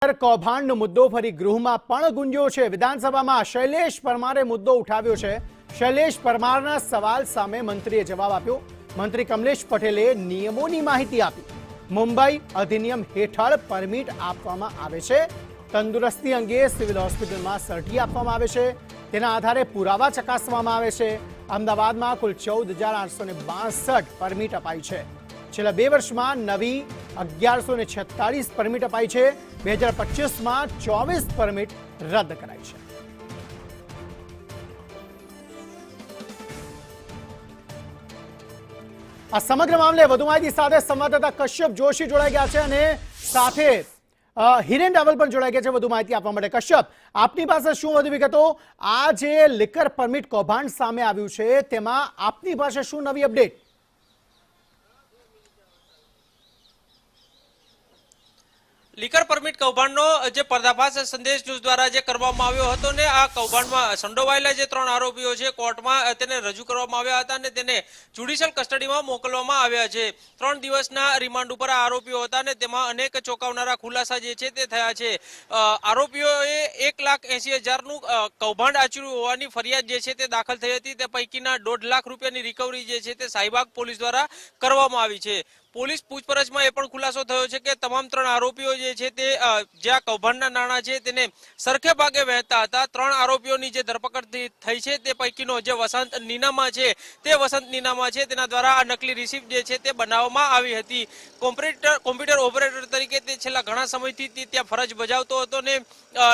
કૌભાંડનો મુદ્દો ફરી ગૃહમાં પણ ગુંજ્યો છે। વિધાનસભામાં શૈલેષ પરમારે મુદ્દો ઉઠાવ્યો છે। શૈલેષ પરમારના સવાલ સામે મંત્રીએ જવાબ આપ્યો। મંત્રી કમલેશ પટેલે નિયમોની માહિતી આપી। મુંબઈ અધિનિયમ હેઠળ પરમિટ આપવામાં આવે છે। તંદુરસ્તી અંગે સિવિલ હોસ્પિટલમાં સર્ટી આપવામાં આવે છે। તેના આધારે પુરાવા ચકાસવામાં આવે છે। અમદાવાદમાં કુલ 14,862 પરમિટ અપાઈ છે। છેલ્લા 2 વર્ષમાં નવી 1146 પરમિટ અપાઈ છે। 2025માં 24 પરમિટ રદ કરાઈ છે। આ સમગ્ર મામલે વધુ માહિતી સાથે સંવાદદાતા કશ્યપ જોશી જોડાઈ ગયા છે અને સાથે હિરેન રાવલ પણ જોડાઈ ગયા છે વધુ માહિતી આપવા માટે। કશ્યપ, આપની પાસે શું વધુ વિગતો? આ જે લિકર પરમિટ કૌભાંડ સામે આવ્યું છે તેમાં આપની પાસે શું નવી અપડેટ? લીકર પરમિટ કૌભાંડનો જે પર્દાફાશ સંદેશ ન્યૂઝ દ્વારા જે કરવામાં આવ્યો હતો ને આ કૌભાંડમાં સંડોવાયેલા જે 3 આરોપીઓ છે કોર્ટમાં તેને રજૂ કરવામાં આવ્યા હતા અને તેને જ્યુડિશિયલ કસ્ટડીમાં મોકલવામાં આવ્યા છે। 3 દિવસના રિમાન્ડ ઉપર આ આરોપીઓ હતા ને તેમાં અનેક ચોંકાવનારા ખુલાસા જે છે તે થયા છે। આરોપીઓએ 1,80,000નું કૌભાંડ આચર્યું હોવાની ફરિયાદ જે છે તે દાખલ થઈ હતી। તે પૈકીના 1.5 લાખ રૂપિયાની રિકવરી જે છે તે શાહીબાગ પોલીસ દ્વારા કરવામાં આવી છે। પોલીસ પૂછપરછમાં એ પણ ખુલાસો થયો છે કે તમામ 3 આરોપીઓ જે છે તે જ્યાં કૌભાંડના નાણાં છે તેને સરખે ભાગે વહેતા હતા। 3 આરોપીઓની જે ધરપકડ થઈ છે તે પૈકીનો જે વસંત નીનામા છે તે વસંત નીનામા છે તેના દ્વારા આ નકલી રિસિપ્ટ જે છે તે બનાવવામાં આવી હતી। કોમ્પ્યુટર ઓપરેટર તરીકે તે છેલ્લા ઘણા સમયથી ત્યાં ફરજ બજાવતો હતો ને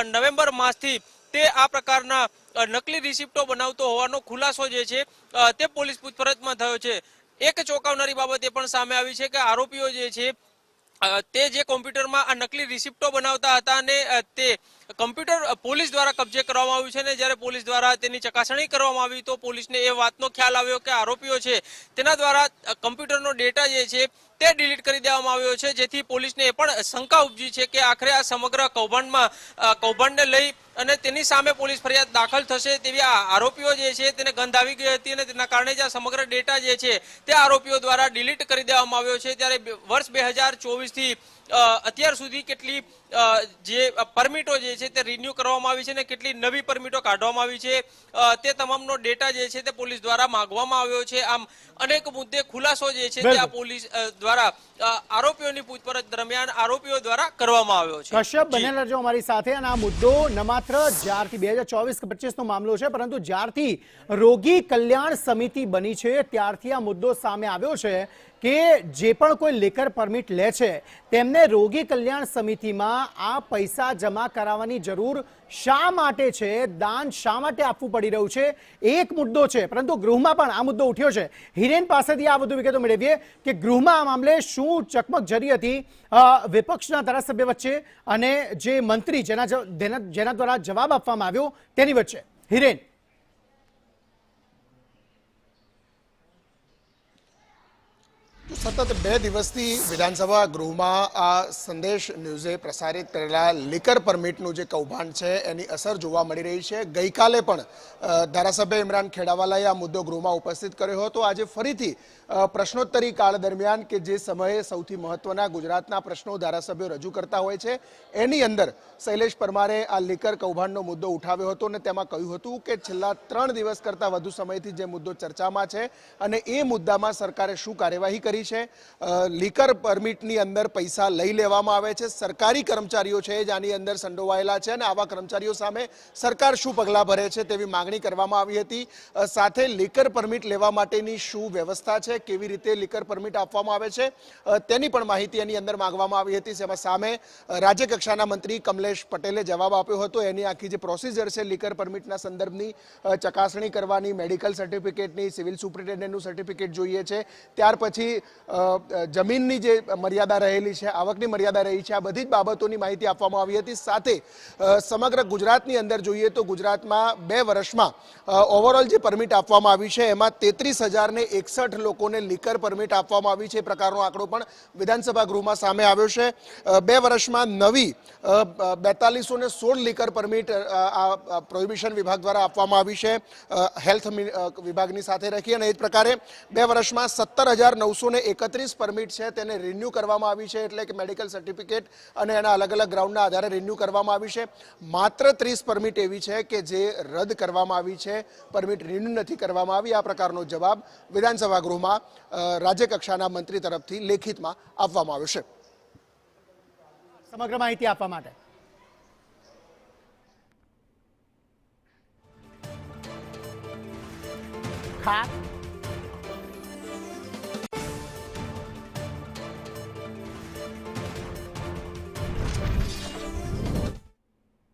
નવેમ્બર માસથી તે આ પ્રકારના નકલી રિસિપ્ટો બનાવતો હોવાનો ખુલાસો જે છે તે પોલીસ પૂછપરછમાં થયો છે। એક ચોંકાવનારી બાબત એ પણ સામે આવી છે કે આરોપીઓ જે છે તે જે કોમ્પ્યુટરમાં આ નકલી રિસિપ્ટો બનાવતા હતા અને તે કમ્પ્યુટર પોલીસ દ્વારા કબજે કરવામાં આવ્યું છે ને જ્યારે પોલીસ દ્વારા તેની ચકાસણી કરવામાં આવી તો પોલીસને એ વાતનો ખ્યાલ આવ્યો કે આરોપીઓ છે તેના દ્વારા કમ્પ્યુટરનો ડેટા જે છે તે ડિલીટ કરી દેવામાં આવ્યો છે। જેથી પોલીસને એ પણ શંકા ઉપજી છે કે આખરે આ સમગ્ર કૌભાંડને લઈ અને તેની સામે પોલીસ ફરિયાદ દાખલ થશે તેવી આ આરોપીઓ જે છે તેને ગંધ આવી ગઈ હતી અને તેના કારણે જ આ સમગ્ર ડેટા જે છે તે આરોપીઓ દ્વારા ડિલીટ કરી દેવામાં આવ્યો છે। ત્યારે વર્ષ 2024થી અત્યાર સુધી કેટલી જે પરમિટો જે છે તે રિન્યુ કરવામાં આવી છે ને કેટલી નવી પરમિટો કાઢવામાં આવી છે તે તમામનો ડેટા જે છે તે પોલીસ દ્વારા માંગવામાં આવ્યો છે। આમ અનેક મુદ્દે ખુલાસો જે છે તે આ પોલીસ દ્વારા આરોપીઓની પૂછપરછ દરમિયાન આરોપીઓ દ્વારા કરવામાં આવ્યો છે। કશ્યપ, બનેલા રહેજો અમારી સાથે। અને આ મુદ્દો ન માત્ર જ્યારથી 2024-25નો મામલો છે પરંતુ જ્યારથી રોગી કલ્યાણ સમિતિ બની છે ત્યારથી આ મુદ્દો સામે આવ્યો છે કે જે પણ કોઈ લિકર પરમિટ લે છે તેમને રોગી કલ્યાણ સમિતિમાં આ પૈસા જમા કરાવવાની જરૂર શા માટે છે, દાન શા માટે આપવું પડી રહ્યું છે, એક મુદ્દો છે। પરંતુ ગૃહમાં પણ આ મુદ્દો ઉઠ્યો છે। હિરેન પાસેથી આ વધુ વિગતો મેળવીએ કે ગૃહમાં આ મામલે શું ચકમક જરી હતી વિપક્ષના ધારાસભ્ય વચ્ચે અને જે મંત્રી જેના દ્વારા જવાબ આપવામાં આવ્યો તેની વચ્ચે। હિરેન, સતત 2 દિવસથી વિધાનસભા ગૃહમાં આ સંદેશ ન્યૂઝે પ્રસારિત કરેલા લિકર પરમિટનું જે કૌભાંડ છે એની અસર જોવા મળી રહી છે। ગઈકાલે પણ ધારાસભ્ય ઇમરાન ખેડાવાલાએ આ મુદ્દો ગૃહમાં ઉપસ્થિત કર્યો હતો। આજે ફરીથી પ્રશ્નોત્તરી કાળ દરમિયાન કે જે સમયે સૌથી મહત્વના ગુજરાતના પ્રશ્નો ધારાસભ્યો રજૂ કરતા હોય છે એની અંદર શૈલેષ પરમારે આ લિકર કૌભાંડનો મુદ્દો ઉઠાવ્યો હતો અને તેમાં કહ્યું હતું કે છેલ્લા 3 દિવસ કરતાં વધુ સમયથી જે મુદ્દો ચર્ચામાં છે અને એ મુદ્દામાં સરકારે શું કાર્યવાહી કરી છે। લિકર પરમિટની અંદર પૈસા લઈ લેવામાં આવે છે, સરકારી કર્મચારીઓ છે જેની અંદર સંડોવાયેલા છે અને આવા કર્મચારીઓ સામે સરકાર શું પગલાં ભરે છે તેવી માંગણી કરવામાં આવી હતી। સાથે લિકર પરમિટ લેવા માટેની શું વ્યવસ્થા છે, કેવી રીતે લિકર પરમિટ આપવામાં આવે છે તેની પણ માહિતી એની અંદર માંગવામાં આવી હતી। જેમાં સામે રાજ્યકક્ષાના મંત્રી કમલેશ પટેલે જવાબ આપ્યો હતો। એની આખી જે પ્રોસિજર છે લિકર પરમિટના સંદર્ભની ચકાસણી કરવાની, મેડિકલ સર્ટિફિકેટની, સિવિલ સુપ્રિન્ટેન્ડન્ટનું સર્ટિફિકેટ જોઈએ છે, ત્યાર પછી જમીનની જે મર્યાદા રહેલી છે, આવકની મર્યાદા રહી છે, આ બધી જ બાબતોની માહિતી આપવામાં આવી હતી। સાથે સમગ્ર ગુજરાતની અંદર જોઈએ તો ગુજરાતમાં 2 વર્ષમાં ઓવરઓલ જે પરમિટ આપવામાં આવી છે એમાં 33,061 લોકોને લિકર પરમિટ આપવામાં આવી છે। એ પ્રકારનો આંકડો પણ વિધાનસભા ગૃહમાં સામે આવ્યો છે। 2 વર્ષમાં નવી 4216 લિકર પરમિટ પ્રોહિબિશન વિભાગ દ્વારા આપવામાં આવી છે હેલ્થ વિભાગની સાથે રાખી અને એ જ પ્રકારે 2 વર્ષમાં 17,900 331 પરમિટ છે તેને રિન્યૂ કરવામાં આવી છે, એટલે કે મેડિકલ સર્ટિફિકેટ અને એના અલગ અલગ ગ્રાઉન્ડના આધારે રિન્યૂ કરવામાં આવી છે. માત્ર 30 પરમિટ એવી છે કે જે રદ કરવામાં આવી છે, પરમિટ રિન્યૂ નથી કરવામાં આવી. આ પ્રકારનો જવાબ વિધાનસભા ગૃહમાં રાજ્ય કક્ષાના મંત્રી તરફથી લેખિતમાં આપવામાં આવ્યો છે. સમગ્ર માહિતી આપવા માટે ખાસ